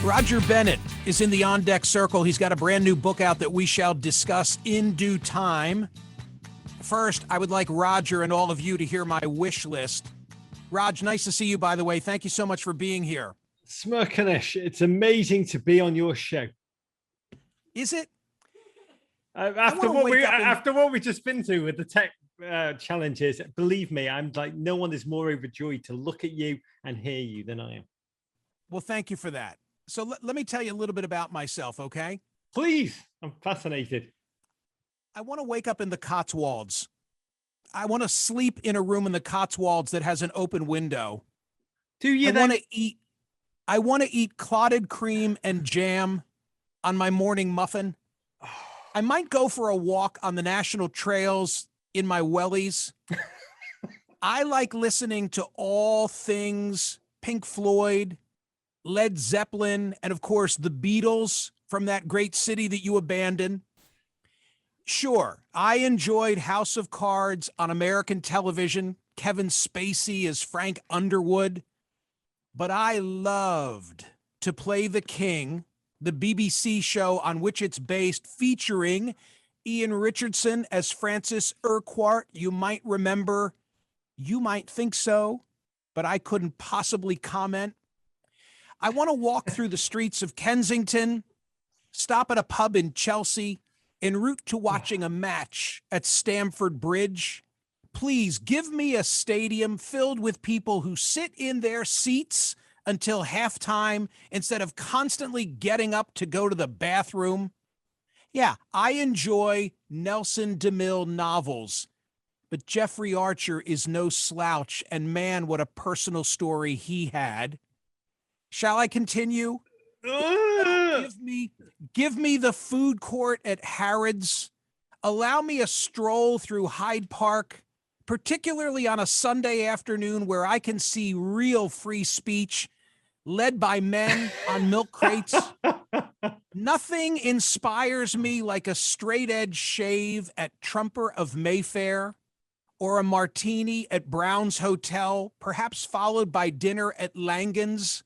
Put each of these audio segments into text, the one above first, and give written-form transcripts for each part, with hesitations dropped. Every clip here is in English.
Roger Bennett is in the On Deck Circle. He's got a brand new book out that we shall discuss in due time. First, I would like Roger and all of you to hear my wish list. Raj, nice to see you, by the way. Thank you so much for being here. Smerconish, it's amazing to be on your show. Is it? After what we've just been through with the tech challenges, believe me, I'm like, no one is more overjoyed to look at you and hear you than I am. Well, thank you for that. So let me tell you a little bit about myself, okay? Please. I'm fascinated. I want to wake up in the Cotswolds. I want to sleep in a room in the Cotswolds that has an open window. Do you? I want to eat clotted cream and jam on my morning muffin. I might go for a walk on the national trails in my wellies. I like listening to all things Pink Floyd, Led Zeppelin, and of course the Beatles from that great city that you abandoned. Sure, I enjoyed House of Cards on American television, Kevin Spacey as Frank Underwood, but I loved To Play the King, the BBC show on which it's based, featuring Ian Richardson as Francis Urquhart. You might remember, you might think so, but I couldn't possibly comment. I want to walk through the streets of Kensington, stop at a pub in Chelsea, en route to watching a match at Stamford Bridge. Please give me a stadium filled with people who sit in their seats until halftime instead of constantly getting up to go to the bathroom. Yeah, I enjoy Nelson DeMille novels, but Jeffrey Archer is no slouch, and man, what a personal story he had. Shall I continue? Give me the food court at Harrods. Allow me a stroll through Hyde Park, particularly on a Sunday afternoon where I can see real free speech led by men on milk crates. Nothing inspires me like a straight edge shave at Trumper of Mayfair or a martini at Brown's Hotel, perhaps followed by dinner at Langan's.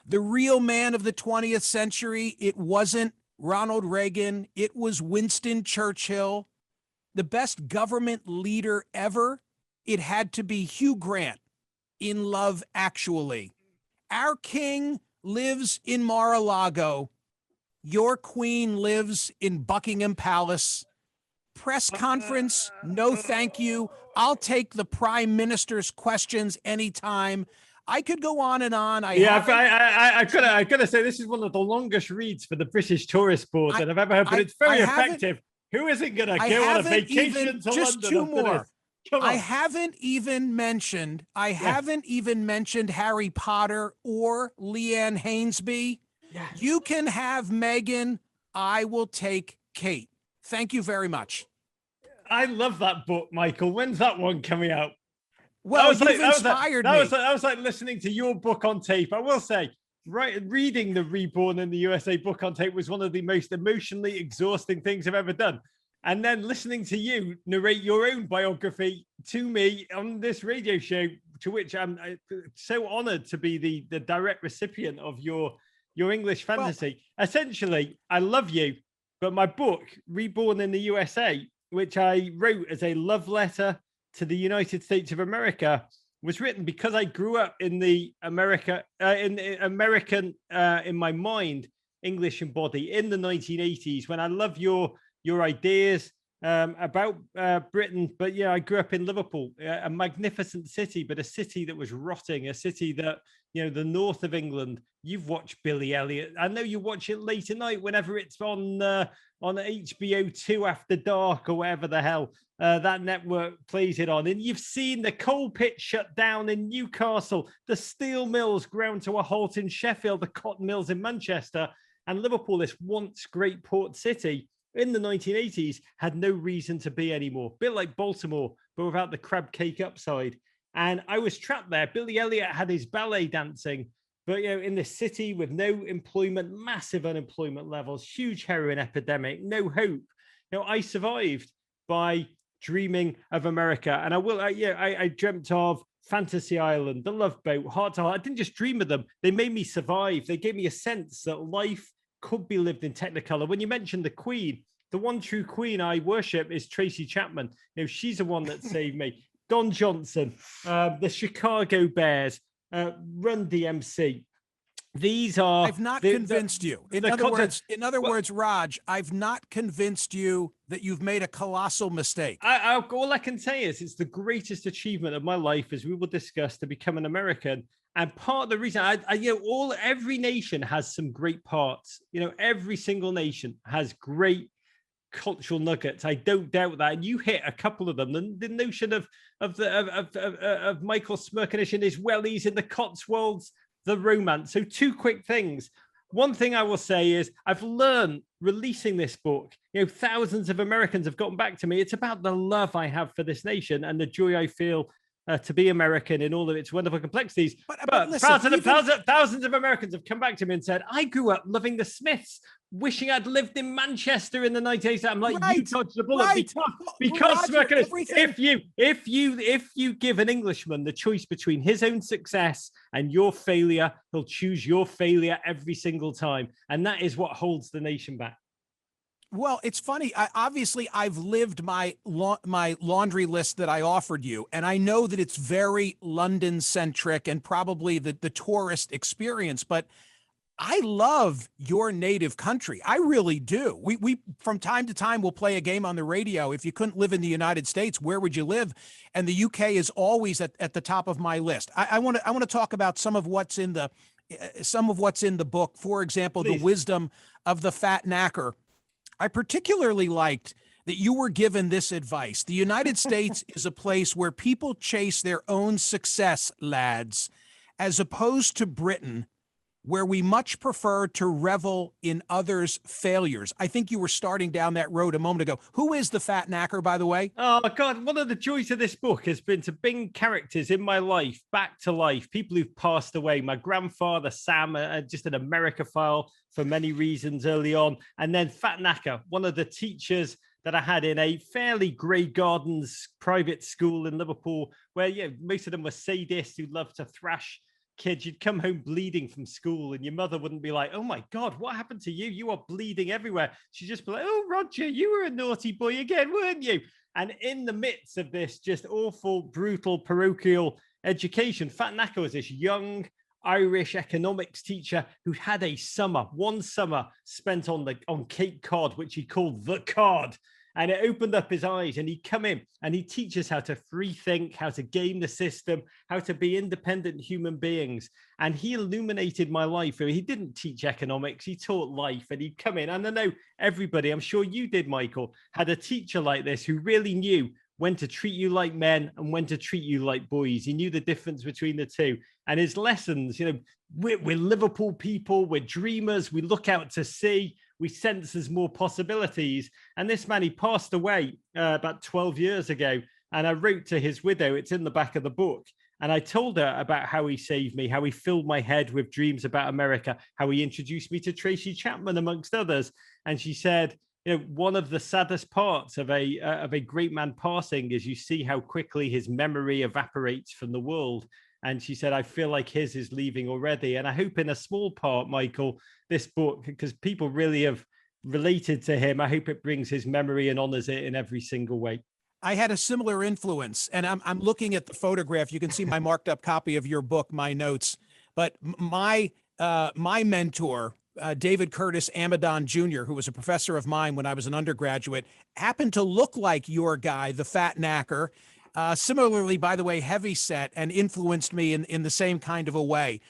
The real man of the 20th century, it wasn't Ronald Reagan, it was Winston Churchill. The best government leader ever, it had to be Hugh Grant in Love Actually. Our king lives in Mar-a-Lago. Your queen lives in Buckingham Palace. Press conference, no thank you. I'll take the prime minister's questions anytime. I could go on and on. I gotta say this is one of the longest reads for the British Tourist Board that I've ever heard, but it's very effective. Who isn't gonna go on a vacation to just London? Two more. I haven't even mentioned Harry Potter or Leanne Hainsby. Yes. You can have Meghan. I will take Kate. Thank you very much. I love that book, Michael. When's that one coming out? Well, you've inspired me. That was like listening to your book on tape. I will say, reading the Reborn in the USA book on tape was one of the most emotionally exhausting things I've ever done. And then listening to you narrate your own biography to me on this radio show, to which I'm so honored to be the direct recipient of your English fantasy. Well, essentially, I love you, but my book, Reborn in the USA, which I wrote as a love letter to the United States of America, was written because I grew up in the American, in my mind, English embodied in the 1980s, when I love your ideas about Britain. But yeah, I grew up in Liverpool, a magnificent city, but a city that was rotting, a city that, the north of England. You've watched Billy Elliot. I know you watch it late at night whenever it's on HBO2 After Dark or whatever the hell that network plays it on. And you've seen the coal pit shut down in Newcastle, the steel mills ground to a halt in Sheffield, the cotton mills in Manchester, and Liverpool, this once great port city, in the 1980s had no reason to be anymore. A bit like Baltimore, but without the crab cake upside. And I was trapped there. Billy Elliot had his ballet dancing, but in this city with no employment, massive unemployment levels, huge heroin epidemic, no hope. I survived by dreaming of America. And I dreamt of Fantasy Island, The Love Boat, Heart to Heart. I didn't just dream of them. They made me survive. They gave me a sense that life could be lived in Technicolor. When you mentioned the Queen, the one true Queen I worship is Tracey Chapman. She's the one that saved me. Don Johnson, the Chicago Bears, Run DMC. These are. I've not convinced you. In other words, Raj, I've not convinced you that you've made a colossal mistake. All I can say is it's the greatest achievement of my life, as we will discuss, to become an American. And part of the reason, every nation has some great parts. Every single nation has great cultural nuggets. I don't doubt that. And you hit a couple of them. The notion of Michael Smerconish and his wellies in the Cotswolds. The romance. So 2 quick things. One thing I will say is I've learned releasing this book, thousands of Americans have gotten back to me. It's about the love I have for this nation and the joy I feel to be American in all of its wonderful complexities. But listen, thousands of Americans have come back to me and said, I grew up loving the Smiths, wishing I'd lived in Manchester in the 1980s. I'm like, right, you dodged the bullet because Roger, if you give an Englishman the choice between his own success and your failure, he'll choose your failure every single time. And that is what holds the nation back. Well, it's funny. Obviously, I've lived my laundry list that I offered you, and I know that it's very London-centric and probably the tourist experience, but I love your native country. I really do. We from time to time will play a game on the radio. If you couldn't live in the United States, where would you live? And the UK is always at the top of my list. I want to talk about some of what's in the book. For example, Please. The wisdom of the fat knacker. I particularly liked that you were given this advice. The United States is a place where people chase their own success, lads, as opposed to Britain, where we much prefer to revel in others' failures. I think you were starting down that road a moment ago. Who is the fat knacker, by the way? Oh, God. One of the joys of this book has been to bring characters in my life back to life, people who've passed away. My grandfather, Sam, just an Americophile for many reasons early on. And then Fat Knacker, one of the teachers that I had in a fairly Grey Gardens private school in Liverpool, where most of them were sadists who loved to thrash kids. You'd come home bleeding from school and your mother wouldn't be like, oh my God, what happened to you? You are bleeding everywhere. She'd just be like, oh, Roger, you were a naughty boy again, weren't you? And in the midst of this just awful, brutal, parochial education, Fat Knacker was this young Irish economics teacher who had one summer spent on Cape Cod, which he called the Cod. And it opened up his eyes, and he'd come in and he'd teach us how to free think, how to game the system, how to be independent human beings. And he illuminated my life. He didn't teach economics, he taught life. And he'd come in, and I know everybody, I'm sure you did, Michael, had a teacher like this who really knew when to treat you like men and when to treat you like boys. He knew the difference between the two. And his lessons, we're Liverpool people, we're dreamers, we look out to sea, we sense there's more possibilities. And this man, he passed away about 12 years ago. And I wrote to his widow, it's in the back of the book. And I told her about how he saved me, how he filled my head with dreams about America, how he introduced me to Tracey Chapman, amongst others. And she said, one of the saddest parts of a great man passing is you see how quickly his memory evaporates from the world. And she said, I feel like his is leaving already. And I hope in a small part, Michael, this book, because people really have related to him, I hope it brings his memory and honors it in every single way. I had a similar influence, and I'm looking at the photograph. You can see my marked up copy of your book, my notes. But my mentor, David Curtis Amadon Jr., who was a professor of mine when I was an undergraduate, happened to look like your guy, the fat knacker. Similarly, by the way, heavy set, and influenced me in the same kind of a way.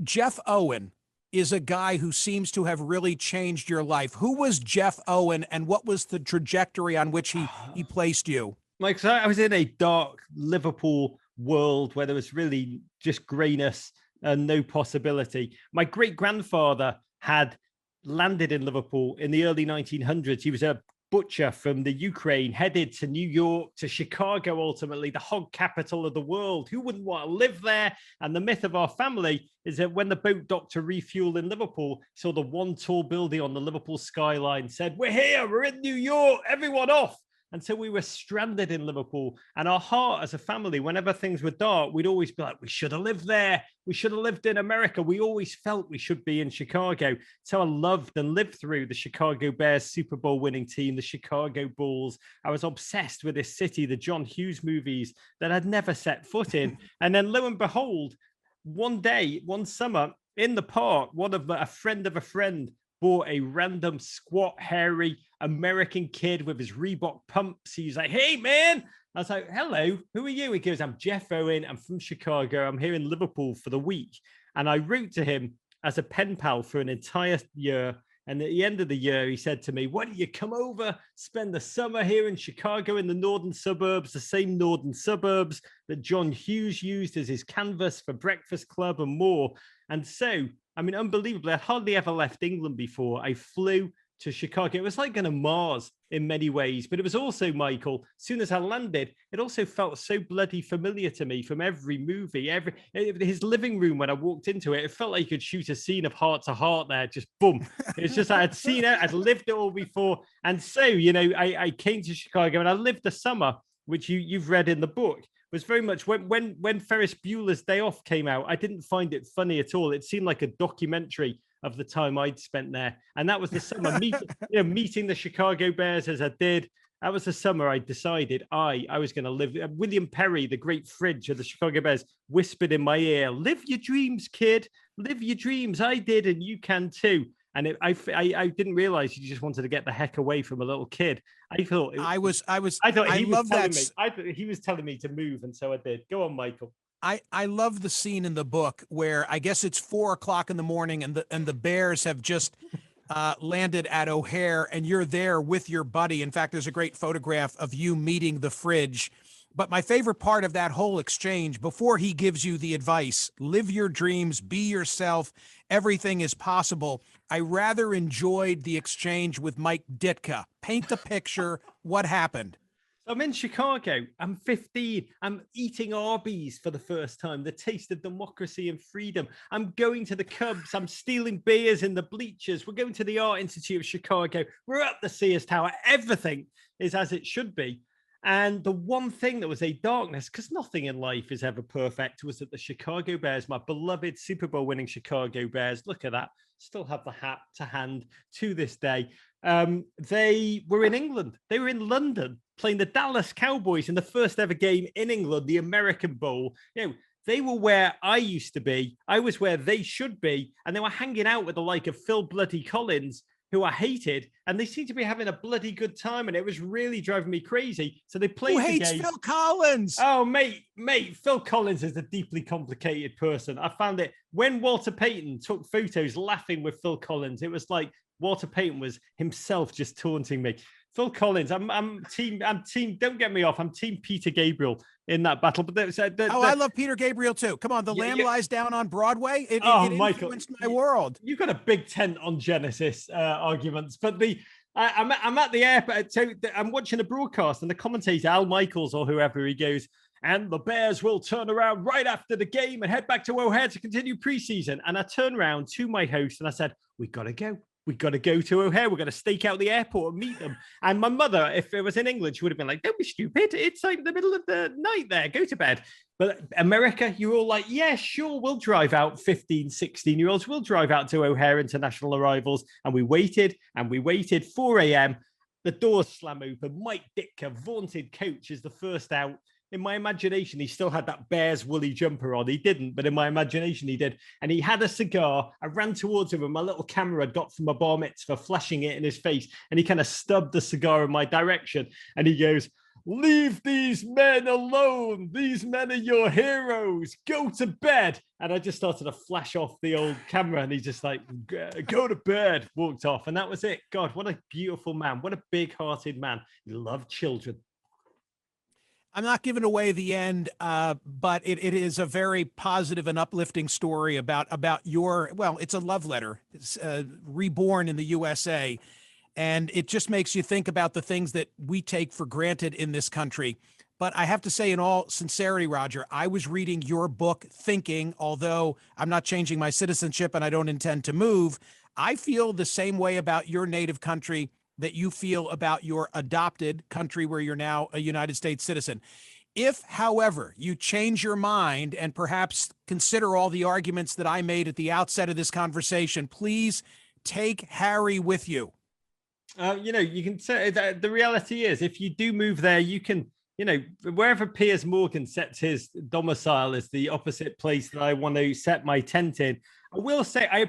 Jeff Owen is a guy who seems to have really changed your life. Who was Jeff Owen, and what was the trajectory on which he placed you? Mike, so I was in a dark Liverpool world where there was really just grayness and no possibility. My great-grandfather had landed in Liverpool in the early 1900s. He was a butcher from the Ukraine, headed to New York, to Chicago, ultimately, the hog capital of the world. Who wouldn't want to live there? And the myth of our family is that when the boat docked to refuel in Liverpool, saw the one tall building on the Liverpool skyline, said, we're here, we're in New York, everyone off. And so we were stranded in Liverpool, and our heart as a family, whenever things were dark, we'd always be like, we should have lived there. We should have lived in America. We always felt we should be in Chicago. So I loved and lived through the Chicago Bears Super Bowl winning team, the Chicago Bulls. I was obsessed with this city, the John Hughes movies that I'd never set foot in. And then lo and behold, one day, one summer in the park, a friend of a friend bought a random squat, hairy American kid with his Reebok pumps. He's like, hey, man. I was like, hello, who are you? He goes, I'm Jeff Owen. I'm from Chicago. I'm here in Liverpool for the week. And I wrote to him as a pen pal for an entire year. And at the end of the year, he said to me, why don't you come over, spend the summer here in Chicago in the northern suburbs, the same northern suburbs that John Hughes used as his canvas for Breakfast Club and more. And so, I mean, unbelievably, I'd hardly ever left England before. I flew to Chicago. It was like going to Mars in many ways, but it was also, Michael, as soon as I landed, it also felt so bloody familiar to me from every movie, his living room. When I walked into it, it felt like you could shoot a scene of Heart to Heart there, just boom. It's just, I'd seen it, I'd lived it all before. And so, you know, I came to Chicago and I lived the summer, which you've read in the book. Was very much when Ferris Bueller's Day Off came out, I didn't find it funny at all. It seemed like a documentary of the time I'd spent there. And that was the summer, meeting the Chicago Bears as I did. That was the summer I decided I was going to live. William Perry, the great fridge of the Chicago Bears, whispered in my ear, live your dreams, kid. Live your dreams. I did, and you can too. And I didn't realize you just wanted to get the heck away from a little kid. I thought he was telling me to move, and so I did. Go on, Michael. I love the scene in the book where I guess it's 4:00 in the morning, and the Bears have just landed at O'Hare, and you're there with your buddy. In fact, there's a great photograph of you meeting the fridge. But my favorite part of that whole exchange, before he gives you the advice, live your dreams, be yourself, everything is possible, I rather enjoyed the exchange with Mike Ditka. Paint the picture. What happened? I'm in Chicago. I'm 15. I'm eating Arby's for the first time, the taste of democracy and freedom. I'm going to the Cubs. I'm stealing beers in the bleachers. We're going to the Art Institute of Chicago. We're up the Sears Tower. Everything is as it should be. And the one thing that was a darkness, because nothing in life is ever perfect, was that the Chicago Bears, my beloved Super Bowl winning Chicago Bears, look at that, still have the hat to hand to this day. They were in England. They were in London playing the Dallas Cowboys in the first ever game in England, the American Bowl. You know, they were where I used to be. I was where they should be. And they were hanging out with the like of Phil Bloody Collins, who I hated, and they seemed to be having a bloody good time, and it was really driving me crazy. So they played the game. Phil Collins? Oh, mate, Phil Collins is a deeply complicated person. I found it when Walter Payton took photos laughing with Phil Collins. It was like Walter Payton was himself just taunting me. Phil Collins, I'm team. Don't get me off. I'm team Peter Gabriel in that battle. But I love Peter Gabriel too. Come on, The Lamb Lies Down on Broadway. It Michael, influenced my world. You've got a big tent on Genesis arguments, but I'm at the airport. So I'm watching a broadcast, and the commentator Al Michaels or whoever, he goes, and the Bears will turn around right after the game and head back to O'Hare to continue preseason. And I turned around to my host and I said, we got to go. We've got to go to O'Hare. We're going to stake out the airport and meet them. And my mother, if it was in England, she would have been like, don't be stupid. It's like the middle of the night there. Go to bed. But America, you're all like, yeah, sure. We'll drive out 15, 16-year-olds. We'll drive out to O'Hare International Arrivals. And we waited 4 a.m. The doors slam open. Mike Ditka, vaunted coach, is the first out. In my imagination, he still had that Bears woolly jumper on. He didn't, but in my imagination, he did. And he had a cigar. I ran towards him with my little camera I'd got from my bar mitzvah, flashing it in his face. And he kind of stubbed the cigar in my direction. And he goes, leave these men alone. These men are your heroes. Go to bed. And I just started to flash off the old camera. And he just like, go to bed, walked off. And that was it. God, what a beautiful man. What a big-hearted man. He loved children. I'm not giving away the end, but it is a very positive and uplifting story about your, well, it's a love letter. It's reborn in the USA. And it just makes you think about the things that we take for granted in this country. But I have to say, in all sincerity, Roger, I was reading your book thinking, although I'm not changing my citizenship and I don't intend to move, I feel the same way about your native country that you feel about your adopted country where you're now a United States citizen. If, however, you change your mind and perhaps consider all the arguments that I made at the outset of this conversation, please take Harry with you. You can say that the reality is, if you do move there, you can, wherever Piers Morgan sets his domicile is the opposite place that I want to set my tent in. I will say, I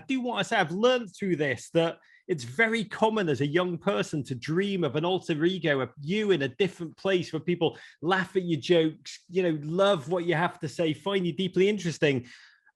do want to say, I've learned through this that it's very common as a young person to dream of an alter ego of you in a different place where people laugh at your jokes, love what you have to say, find you deeply interesting.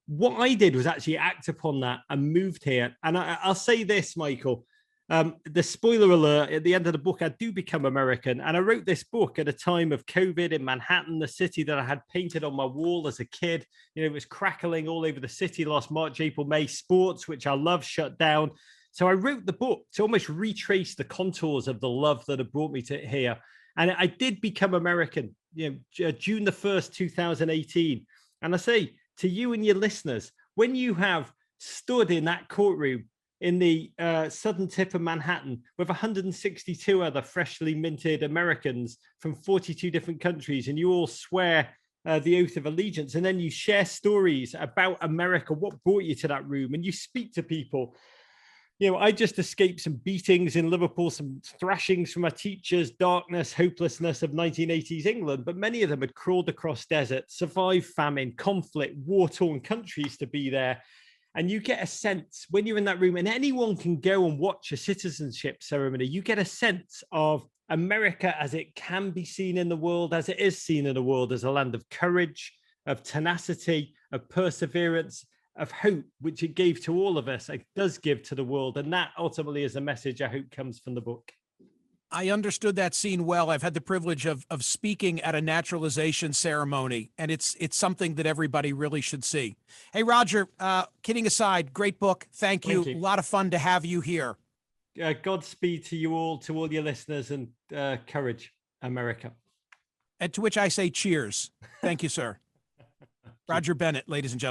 What I did was actually act upon that and moved here. And I'll say this, Michael. The spoiler alert, at the end of the book, I do become American. And I wrote this book at a time of COVID in Manhattan, the city that I had painted on my wall as a kid. It was crackling all over the city last March, April, May. Sports, which I love, shut down. So I wrote the book to almost retrace the contours of the love that had brought me to here. And I did become American, June the 1st, 2018. And I say to you and your listeners, when you have stood in that courtroom in the southern tip of Manhattan with 162 other freshly minted Americans from 42 different countries, and you all swear the oath of allegiance, and then you share stories about America, what brought you to that room, and you speak to people. I just escaped some beatings in Liverpool, some thrashings from my teachers, darkness, hopelessness of 1980s England, but many of them had crawled across deserts, survived famine, conflict, war-torn countries to be there. And you get a sense when you're in that room, and anyone can go and watch a citizenship ceremony, you get a sense of America as it can be seen in the world, as it is seen in the world, as a land of courage, of tenacity, of perseverance, of hope, which it gave to all of us. It does give to the world. And that ultimately is a message I hope comes from the book. I understood that scene well. I've had the privilege of speaking at a naturalization ceremony, and it's something that everybody really should see. Hey, Roger, kidding aside, great book. Thank you. A lot of fun to have you here. Godspeed to you all, to all your listeners, and courage, America. And to which I say cheers. Thank you, sir. Roger Bennett, ladies and gentlemen.